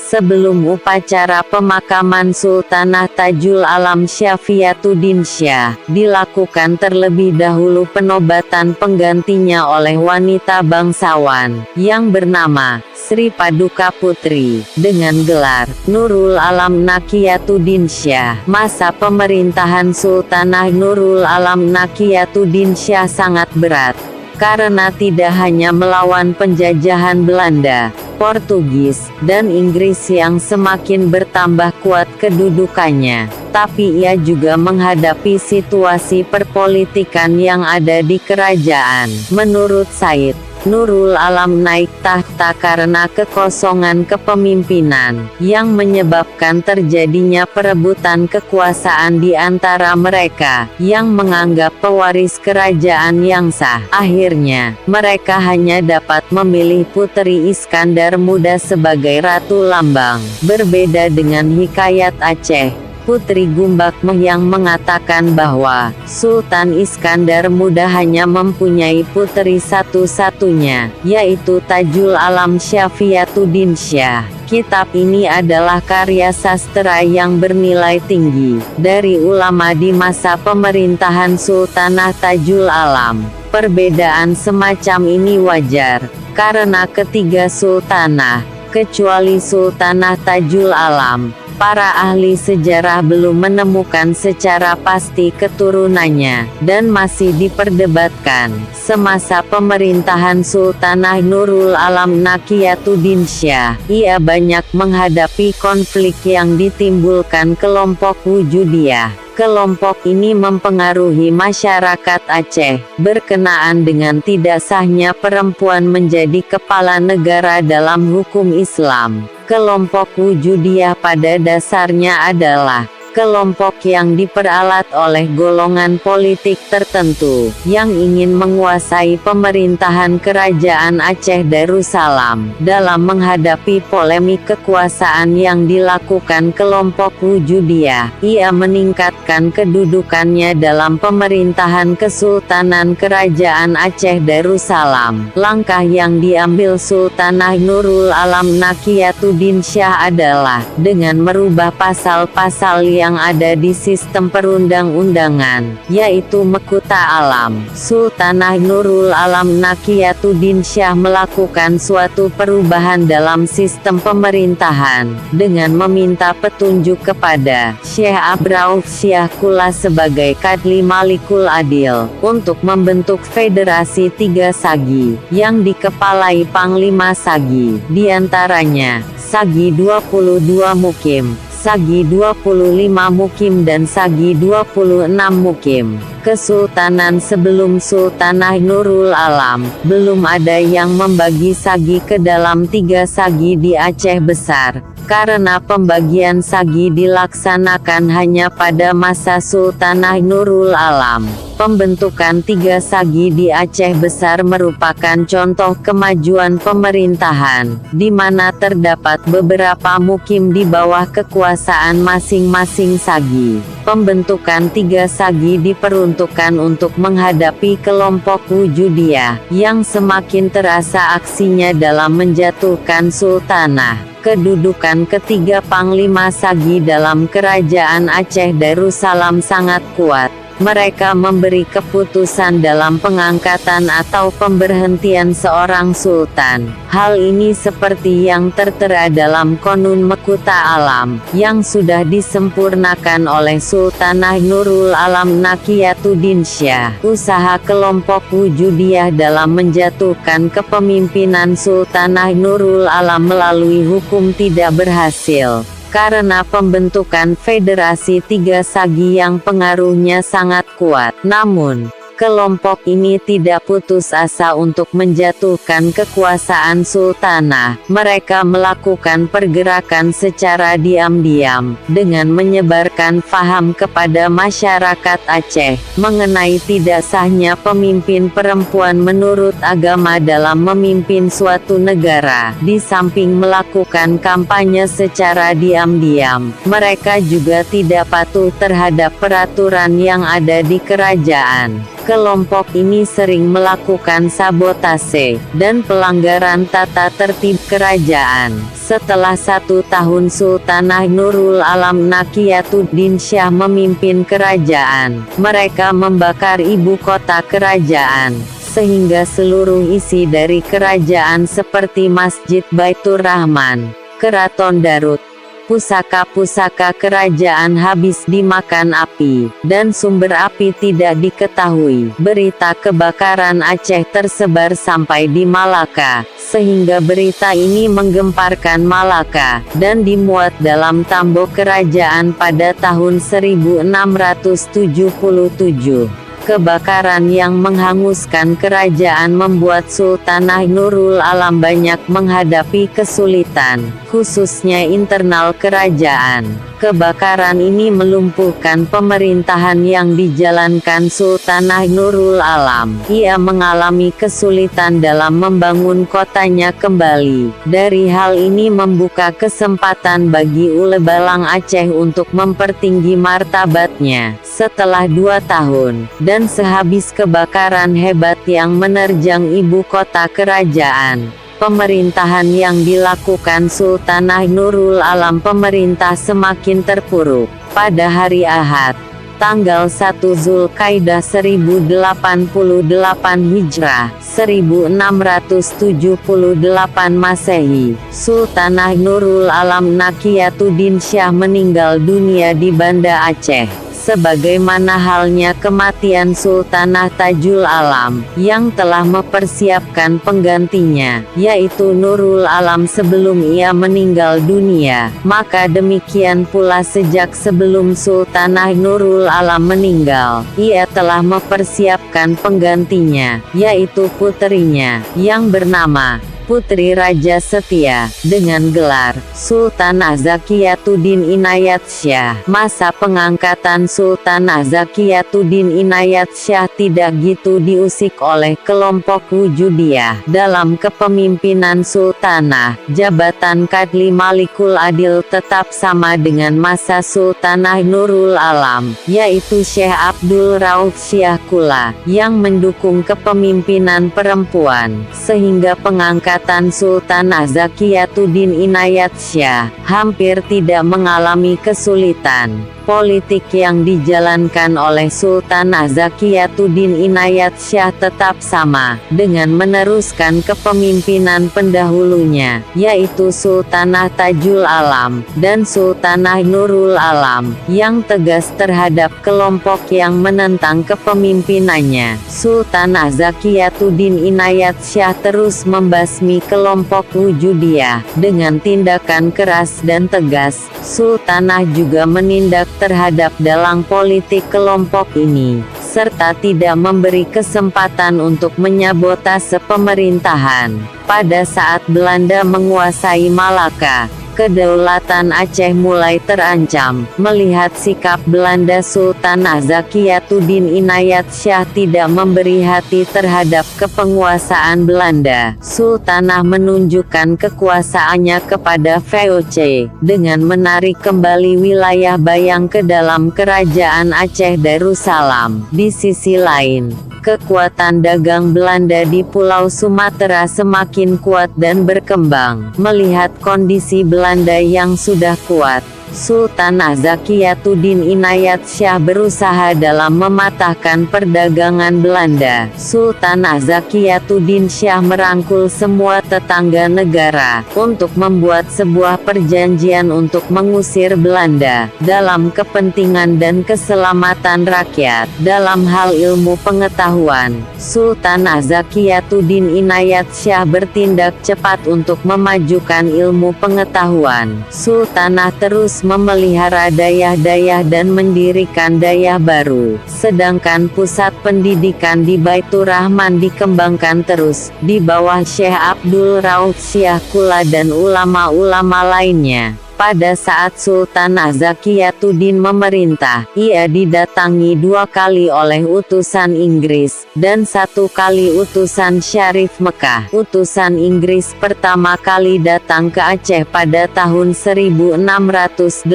Sebelum upacara pemakaman Sultanah Tajul Alam Syafiatuddinsyah dilakukan, terlebih dahulu penobatan penggantinya oleh wanita bangsawan yang bernama Sri Paduka Putri dengan gelar Nurul Alam Nakiyatuddinsyah. Masa pemerintahan Sultanah Nurul Alam Nakiyatuddinsyah sangat berat, karena tidak hanya melawan penjajahan Belanda, Portugis, dan Inggris yang semakin bertambah kuat kedudukannya, tapi ia juga menghadapi situasi perpolitikan yang ada di kerajaan. Menurut Said, Nurul Alam naik tahta karena kekosongan kepemimpinan, yang menyebabkan terjadinya perebutan kekuasaan di antara mereka, yang menganggap pewaris kerajaan yang sah. Akhirnya, mereka hanya dapat memilih Putri Iskandar Muda sebagai Ratu Lambang. Berbeda dengan Hikayat Aceh, Putri Gumbak Meh yang mengatakan bahwa Sultan Iskandar Muda hanya mempunyai putri satu-satunya, yaitu Tajul Alam Syafiatuddinsyah. Kitab ini adalah karya sastra yang bernilai tinggi dari ulama di masa pemerintahan Sultanah Tajul Alam. Perbedaan semacam ini wajar, karena ketiga sultanah, kecuali Sultanah Tajul Alam, para ahli sejarah belum menemukan secara pasti keturunannya, dan masih diperdebatkan. Semasa pemerintahan Sultanah Nurul Alam Nakiyatuddinsyah, ia banyak menghadapi konflik yang ditimbulkan kelompok Wujudiyah. Kelompok ini mempengaruhi masyarakat Aceh, berkenaan dengan tidak sahnya perempuan menjadi kepala negara dalam hukum Islam. Kelompok Wujudiyah pada dasarnya adalah kelompok yang diperalat oleh golongan politik tertentu, yang ingin menguasai pemerintahan kerajaan Aceh Darussalam. Dalam menghadapi polemik kekuasaan yang dilakukan kelompok Wujudiyah, ia meningkatkan kedudukannya dalam pemerintahan Kesultanan Kerajaan Aceh Darussalam. Langkah yang diambil Sultanah Nurul Alam Nakiyatuddinsyah adalah dengan merubah pasal-pasal yang ada di sistem perundang-undangan, yaitu Mekuta Alam. Sultanah Nurul Alam Nakiyatuddinsyah melakukan suatu perubahan dalam sistem pemerintahan, dengan meminta petunjuk kepada Syekh Abrauf Syah Kula sebagai Kadli Malikul Adil, untuk membentuk Federasi Tiga Sagi, yang dikepalai Panglima Sagi, diantaranya Sagi 22 Mukim, Sagi 25 Mukim dan Sagi 26 Mukim. Kesultanan sebelum Sultanah Nurul Alam, belum ada yang membagi Sagi ke dalam 3 Sagi di Aceh Besar, karena pembagian Sagi dilaksanakan hanya pada masa Sultanah Nurul Alam. Pembentukan 3 Sagi di Aceh Besar merupakan contoh kemajuan pemerintahan, di mana terdapat beberapa mukim di bawah kekuasaan masing-masing Sagi. Pembentukan 3 Sagi diperuntukkan untuk menghadapi kelompok Wujudiyah, yang semakin terasa aksinya dalam menjatuhkan sultanah. Kedudukan ketiga Panglima Sagi dalam Kerajaan Aceh Darussalam sangat kuat. Mereka memberi keputusan dalam pengangkatan atau pemberhentian seorang sultan. Hal ini seperti yang tertera dalam Konun Mekuta Alam, yang sudah disempurnakan oleh Sultanah Nurul Alam Nakiyatuddinsyah. Usaha kelompok Wujudiyah dalam menjatuhkan kepemimpinan Sultanah Nurul Alam melalui hukum tidak berhasil, karena pembentukan Federasi Tiga Sagi yang pengaruhnya sangat kuat. Namun, kelompok ini tidak putus asa untuk menjatuhkan kekuasaan sultanah. Mereka melakukan pergerakan secara diam-diam, dengan menyebarkan faham kepada masyarakat Aceh, mengenai tidak sahnya pemimpin perempuan menurut agama dalam memimpin suatu negara. Di samping melakukan kampanye secara diam-diam, mereka juga tidak patuh terhadap peraturan yang ada di kerajaan. Kelompok ini sering melakukan sabotase dan pelanggaran tata tertib kerajaan. Setelah 1 tahun Sultanah Nurul Alam Nakyatuddin Syah memimpin kerajaan, mereka membakar ibu kota kerajaan, sehingga seluruh isi dari kerajaan seperti Masjid Baitur Rahman, Keraton Darut, pusaka-pusaka kerajaan habis dimakan api, dan sumber api tidak diketahui. Berita kebakaran Aceh tersebar sampai di Malaka, sehingga berita ini menggemparkan Malaka, dan dimuat dalam Tambok Kerajaan pada tahun 1677. Kebakaran yang menghanguskan kerajaan membuat Sultanah Nurul Alam banyak menghadapi kesulitan, khususnya internal kerajaan. Kebakaran ini melumpuhkan pemerintahan yang dijalankan Sultanah Nurul Alam. Ia mengalami kesulitan dalam membangun kotanya kembali. Dari hal ini membuka kesempatan bagi Ulebalang Aceh untuk mempertinggi martabatnya. Setelah 2 tahun, dan sehabis kebakaran hebat yang menerjang ibu kota kerajaan, pemerintahan yang dilakukan Sultanah Nurul Alam pemerintah semakin terpuruk. Pada hari Ahad, tanggal 1 Zulkaidah 1088 Hijrah, 1678 Masehi, Sultanah Nurul Alam Nakyatuddin Syah meninggal dunia di Banda Aceh. Sebagaimana halnya kematian Sultanah Tajul Alam, yang telah mempersiapkan penggantinya, yaitu Nurul Alam sebelum ia meninggal dunia, maka demikian pula sejak sebelum Sultanah Nurul Alam meninggal, ia telah mempersiapkan penggantinya, yaitu puterinya, yang bernama Putri Raja Setia, dengan gelar Sultanah Zakiyatuddin Inayat Syah. Masa pengangkatan Sultanah Zakiyatuddin Inayat Syah tidak gitu diusik oleh kelompok Wujudiyah. Dalam kepemimpinan Sultanah, jabatan Kadli Malikul Adil tetap sama dengan masa Sultanah Nurul Alam, yaitu Syekh Abdul Rauf Syah Kula, yang mendukung kepemimpinan perempuan, sehingga pengangkatan Sultanah Zakiyatuddin Inayat Syah hampir tidak mengalami kesulitan. Politik yang dijalankan oleh Sultanah Zakiyatuddin Inayat Syah tetap sama, dengan meneruskan kepemimpinan pendahulunya, yaitu Sultanah Tajul Alam, dan Sultanah Nurul Alam, yang tegas terhadap kelompok yang menentang kepemimpinannya. Sultanah Zakiyatuddin Inayat Syah terus membasmi kelompok Wujudiyah, dengan tindakan keras dan tegas. Sultanah juga menindak terhadap dalang politik kelompok ini, serta tidak memberi kesempatan untuk menyabotase pemerintahan. Pada saat Belanda menguasai Malaka, kedaulatan Aceh mulai terancam. Melihat sikap Belanda, Sultanah Zakiyatuddin Inayat Syah tidak memberi hati terhadap kepenguasaan Belanda. Sultanah menunjukkan kekuasaannya kepada VOC, dengan menarik kembali wilayah Bayang ke dalam kerajaan Aceh Darussalam. Di sisi lain, kekuatan dagang Belanda di Pulau Sumatera semakin kuat dan berkembang. Melihat kondisi Belanda yang sudah kuat, Sultanah Zakiyatuddin Inayat Syah berusaha dalam mematahkan perdagangan Belanda. Sultanah Zakiyatuddin Syah merangkul semua tetangga negara untuk membuat sebuah perjanjian untuk mengusir Belanda, dalam kepentingan dan keselamatan rakyat. Dalam hal ilmu pengetahuan, Sultanah Zakiyatuddin Inayat Syah bertindak cepat untuk memajukan ilmu pengetahuan. Sultanah terus memelihara dayah-dayah dan mendirikan dayah baru, sedangkan pusat pendidikan di Baitur Rahman dikembangkan terus, di bawah Syekh Abdul Rauf Syah Kula dan ulama-ulama lainnya. Pada saat Sultanah Zakiyatuddin memerintah, ia didatangi 2 kali oleh utusan Inggris, dan 1 kali utusan Syarif Mekah. Utusan Inggris pertama kali datang ke Aceh pada tahun 1684.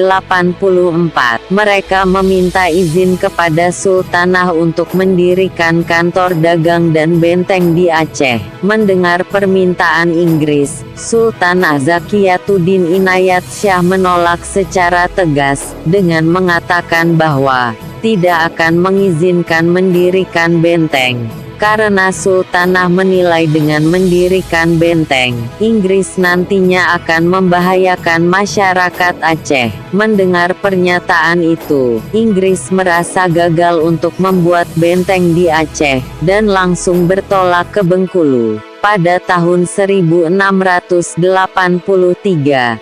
Mereka meminta izin kepada Sultanah untuk mendirikan kantor dagang dan benteng di Aceh. Mendengar permintaan Inggris, Sultanah Zakiyatuddin Inayat Syah menolak secara tegas, dengan mengatakan bahwa tidak akan mengizinkan mendirikan benteng. Karena Sultanah menilai dengan mendirikan benteng, Inggris nantinya akan membahayakan masyarakat Aceh. Mendengar pernyataan itu, Inggris merasa gagal untuk membuat benteng di Aceh, dan langsung bertolak ke Bengkulu. Pada tahun 1683,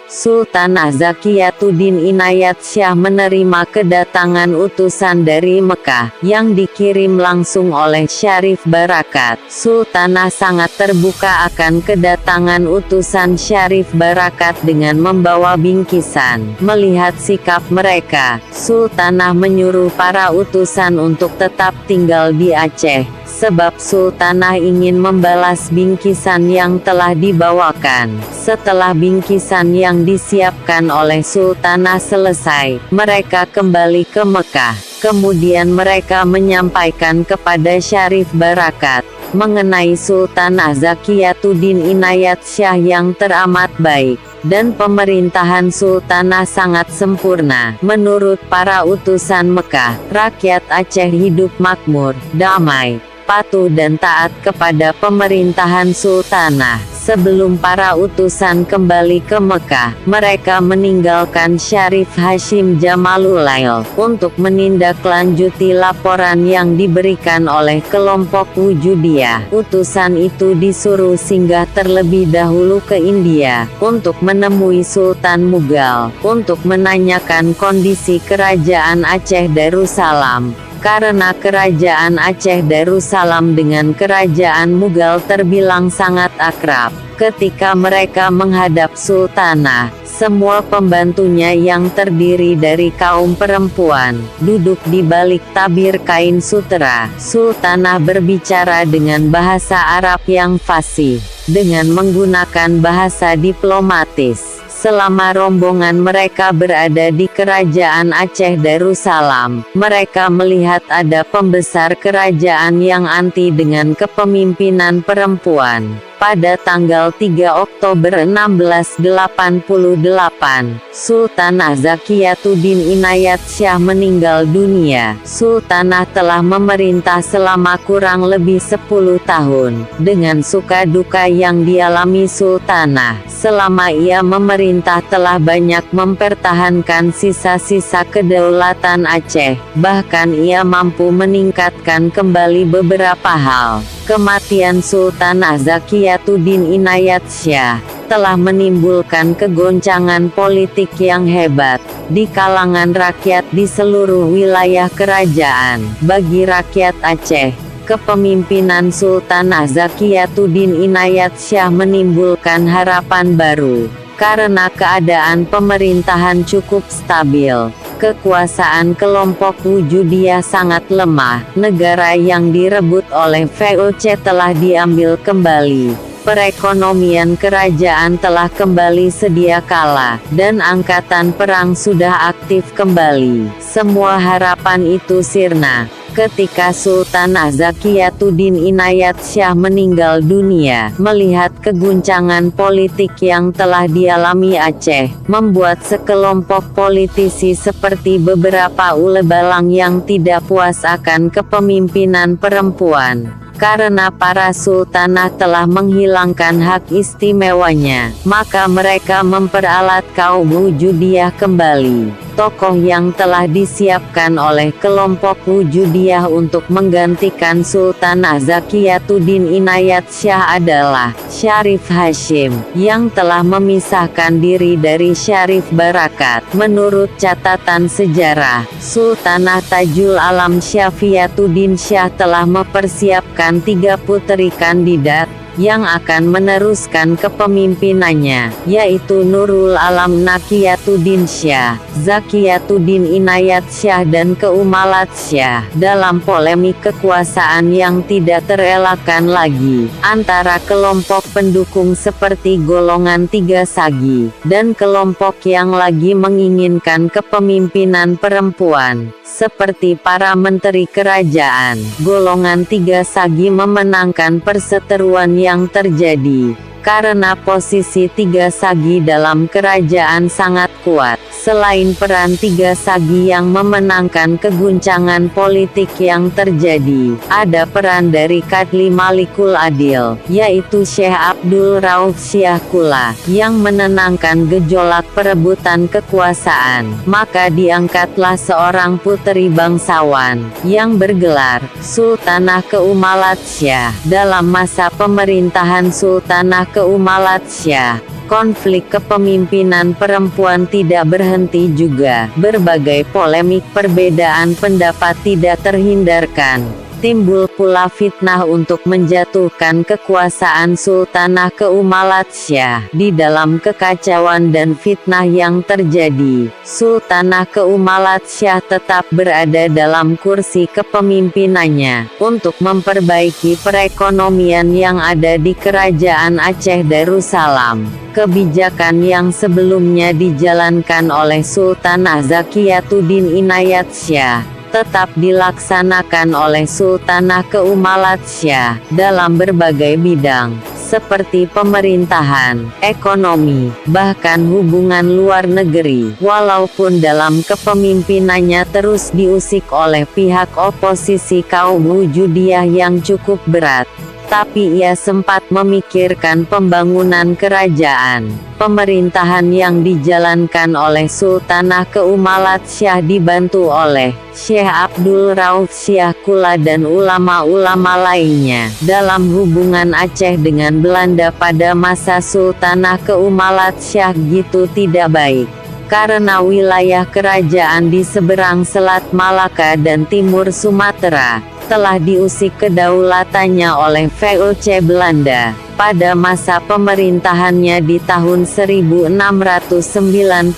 Sultanah Zakiyatuddin Inayat Syah menerima kedatangan utusan dari Mekah, yang dikirim langsung oleh Syarif Barakat. Sultanah sangat terbuka akan kedatangan utusan Syarif Barakat dengan membawa bingkisan. Melihat sikap mereka, Sultanah menyuruh para utusan untuk tetap tinggal di Aceh, sebab Sultanah ingin membalas bingkisan yang telah dibawakan. Setelah bingkisan yang disiapkan oleh Sultanah selesai, mereka kembali ke Mekah. Kemudian mereka menyampaikan kepada Syarif Barakat mengenai Sultanah Zakiyatuddin Inayat Syah yang teramat baik, dan pemerintahan Sultanah sangat sempurna. Menurut para utusan Mekah, rakyat Aceh hidup makmur, damai, patuh dan taat kepada pemerintahan Sultanah. Sebelum para utusan kembali ke Mekah, mereka meninggalkan Syarif Hashim Jamalulail untuk menindaklanjuti laporan yang diberikan oleh kelompok Wujudiyah. Utusan itu disuruh singgah terlebih dahulu ke India untuk menemui Sultan Mughal untuk menanyakan kondisi kerajaan Aceh Darussalam. Karena kerajaan Aceh Darussalam dengan kerajaan Mughal terbilang sangat akrab. Ketika mereka menghadap Sultanah, semua pembantunya yang terdiri dari kaum perempuan, duduk di balik tabir kain sutera. Sultanah berbicara dengan bahasa Arab yang fasih, dengan menggunakan bahasa diplomatis. Selama rombongan mereka berada di kerajaan Aceh Darussalam, mereka melihat ada pembesar kerajaan yang anti dengan kepemimpinan perempuan. Pada tanggal 3 Oktober 1688, Sultanah Zakiyatuddin Inayat Syah meninggal dunia. Sultanah telah memerintah selama kurang lebih 10 tahun. Dengan suka duka yang dialami Sultanah, selama ia memerintah telah banyak mempertahankan sisa-sisa kedaulatan Aceh. Bahkan ia mampu meningkatkan kembali beberapa hal. Kematian Sultanah Zakiyatuddin Inayat Syah telah menimbulkan kegoncangan politik yang hebat di kalangan rakyat di seluruh wilayah kerajaan. Bagi rakyat Aceh, kepemimpinan Sultanah Zakiyatuddin Inayat Syah menimbulkan harapan baru. Karena keadaan pemerintahan cukup stabil, kekuasaan kelompok Wujudiyah sangat lemah, negara yang direbut oleh VOC telah diambil kembali, perekonomian kerajaan telah kembali sedia kala, dan angkatan perang sudah aktif kembali. Semua harapan itu sirna ketika Sultanah Zakiyatuddin Inayat Syah meninggal dunia. Melihat keguncangan politik yang telah dialami Aceh, membuat sekelompok politisi seperti beberapa ulebalang yang tidak puas akan kepemimpinan perempuan. Karena para sultanah telah menghilangkan hak istimewanya, maka mereka memperalat kaum Wujudiyah kembali. Tokoh yang telah disiapkan oleh kelompok Wujudiyah untuk menggantikan Sultanah Zakiyatuddin Inayat Syah adalah Syarif Hashim, yang telah memisahkan diri dari Syarif Barakat. Menurut catatan sejarah, Sultanah Tajul Alam Syafiyatuddin Syah telah mempersiapkan 3 puteri kandidat yang akan meneruskan kepemimpinannya, yaitu Nurul Alam Nakyatuddin Syah, Zakiyatuddin Inayat Syah dan Keumalat Syah, dalam polemik kekuasaan yang tidak terelakkan lagi, antara kelompok pendukung seperti golongan Tiga Sagi, dan kelompok yang lagi menginginkan kepemimpinan perempuan, seperti para menteri kerajaan. Golongan Tiga Sagi memenangkan perseteruan yang terjadi, karena posisi Tiga Sagi dalam kerajaan sangat kuat. Selain peran Tiga Sagi yang memenangkan keguncangan politik yang terjadi, ada peran dari Kadli Malikul Adil, yaitu Syekh Abdul Rauf Syah Kula, yang menenangkan gejolak perebutan kekuasaan. Maka diangkatlah seorang puteri bangsawan, yang bergelar Sultanah Keumalat Syah. Dalam masa pemerintahan Sultanah Keumalat Syah, konflik kepemimpinan perempuan tidak berhenti juga. Berbagai polemik perbedaan pendapat tidak terhindarkan. Timbul pula fitnah untuk menjatuhkan kekuasaan Sultanah Keumalat Syah. Di dalam kekacauan dan fitnah yang terjadi, Sultanah Keumalat Syah tetap berada dalam kursi kepemimpinannya, untuk memperbaiki perekonomian yang ada di Kerajaan Aceh Darussalam. Kebijakan yang sebelumnya dijalankan oleh Sultanah Zakiyatuddin Inayat Syah tetap dilaksanakan oleh Sultanah Keumalat Syah dalam berbagai bidang, seperti pemerintahan, ekonomi, bahkan hubungan luar negeri. Walaupun dalam kepemimpinannya terus diusik oleh pihak oposisi kaum Wujudiyah yang cukup berat, tapi ia sempat memikirkan pembangunan kerajaan. Pemerintahan yang dijalankan oleh Sultanah Keumalat Syah dibantu oleh Syekh Abdul Rauf Syah Kula dan ulama-ulama lainnya. Dalam hubungan Aceh dengan Belanda pada masa Sultanah Keumalat Syah gitu tidak baik, karena wilayah kerajaan di seberang Selat Malaka dan timur Sumatera telah diusik kedaulatannya oleh VOC Belanda. Pada masa pemerintahannya di tahun 1695,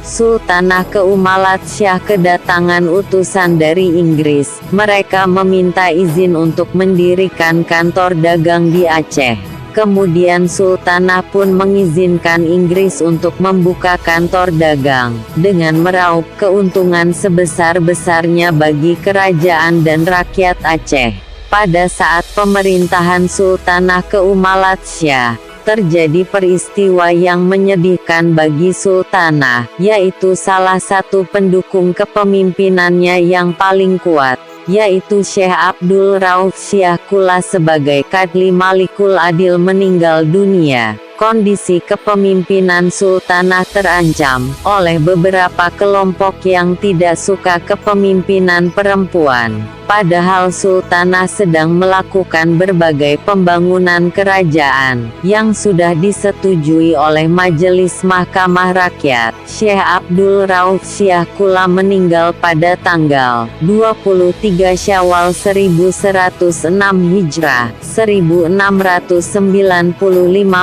Sultanah Keumalat Syah kedatangan utusan dari Inggris. Mereka meminta izin untuk mendirikan kantor dagang di Aceh. Kemudian Sultanah pun mengizinkan Inggris untuk membuka kantor dagang, dengan meraup keuntungan sebesar-besarnya bagi kerajaan dan rakyat Aceh. Pada saat pemerintahan Sultanah Keumalat Syah, terjadi peristiwa yang menyedihkan bagi Sultanah, yaitu salah satu pendukung kepemimpinannya yang paling kuat, yaitu Syekh Abdul Rauf Syah Kula sebagai Kadli Malikul Adil meninggal dunia. Kondisi kepemimpinan Sultanah terancam oleh beberapa kelompok yang tidak suka kepemimpinan perempuan. Padahal Sultanah sedang melakukan berbagai pembangunan kerajaan yang sudah disetujui oleh Majelis Mahkamah Rakyat. Syekh Abdul Rauf Syah Kula meninggal pada tanggal 23 Syawal 1106 Hijrah, 1695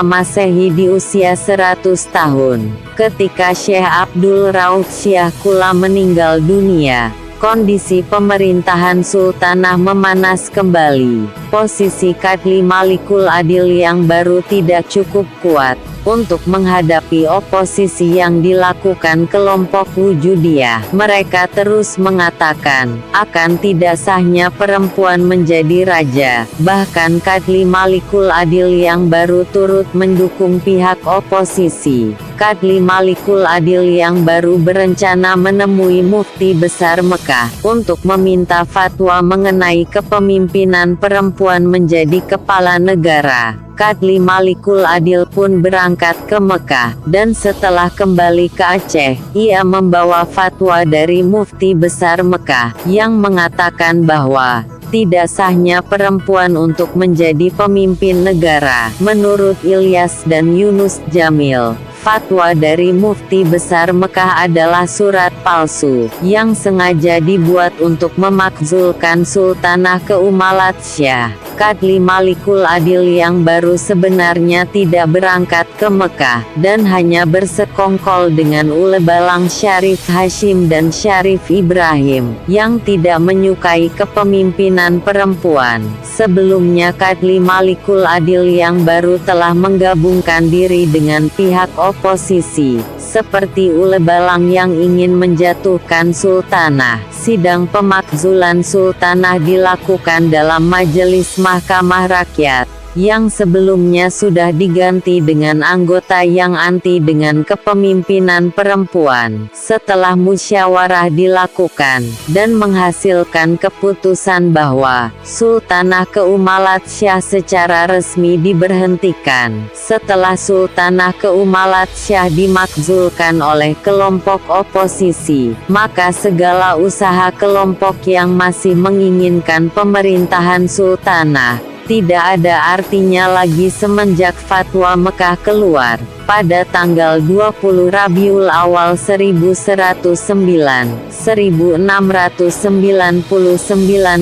Masehi di usia 100 tahun. Ketika Syekh Abdul Rauf Syah Kula meninggal dunia, kondisi pemerintahan Sultanah memanas kembali. Posisi Kadli Malikul Adil yang baru tidak cukup kuat untuk menghadapi oposisi yang dilakukan kelompok Wujudiyah. Mereka terus mengatakan akan tidak sahnya perempuan menjadi raja. Bahkan Kadli Malikul Adil yang baru turut mendukung pihak oposisi. Kadli Malikul Adil yang baru berencana menemui Mufti Besar Mekah untuk meminta fatwa mengenai kepemimpinan perempuan menjadi kepala negara. Kadli Malikul Adil pun berangkat ke Mekah, dan setelah kembali ke Aceh, ia membawa fatwa dari Mufti Besar Mekah, yang mengatakan bahwa tidak sahnya perempuan untuk menjadi pemimpin negara. Menurut Ilyas dan Yunus Jamil, fatwa dari Mufti Besar Mekah adalah surat palsu, yang sengaja dibuat untuk memakzulkan Sultanah Keumalat Syah. Kadli Malikul Adil yang baru sebenarnya tidak berangkat ke Mekah, dan hanya bersekongkol dengan Ulebalang Syarif Hashim dan Syarif Ibrahim, yang tidak menyukai kepemimpinan perempuan. Sebelumnya Kadli Malikul Adil yang baru telah menggabungkan diri dengan pihak oposisi, seperti Ulebalang yang ingin menjatuhkan sultanah. Sidang pemakzulan sultanah dilakukan dalam Majelis Mahkamah Rakyat, yang sebelumnya sudah diganti dengan anggota yang anti dengan kepemimpinan perempuan. Setelah musyawarah dilakukan, dan menghasilkan keputusan bahwa Sultanah Keumalat Syah secara resmi diberhentikan. Setelah Sultanah Keumalat Syah dimakzulkan oleh kelompok oposisi, maka segala usaha kelompok yang masih menginginkan pemerintahan sultanah tidak ada artinya lagi semenjak fatwa Mekah keluar. Pada tanggal 20 Rabiul Awal 1109, 1699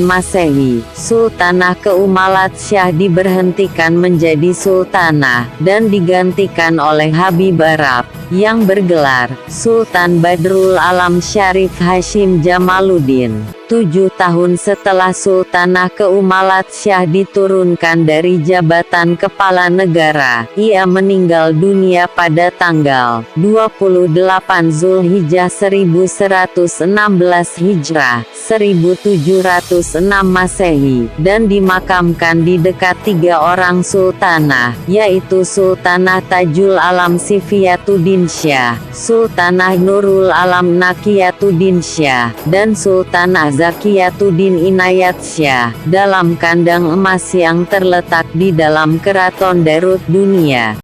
Masehi, Sultanah Keumalat Syah diberhentikan menjadi sultanah, dan digantikan oleh Habib Arab, yang bergelar Sultan Badrul Alam Syarif Hashim Jamaluddin. 7 tahun setelah Sultanah Keumalat Syah diturunkan dari jabatan kepala negara, ia meninggal dunia pada tanggal 28 Zulhijjah 1116 Hijrah, 1706 Masehi, dan dimakamkan di dekat 3 orang sultanah, yaitu Sultanah Tajul Alam Sifiyatuddin Syah, Sultanah Nurul Alam Nakiyatuddin Syah, dan Sultanah Zakiyatuddin Inayat Syah, dalam kandang emas yang terletak di dalam Keraton Darut Dunia.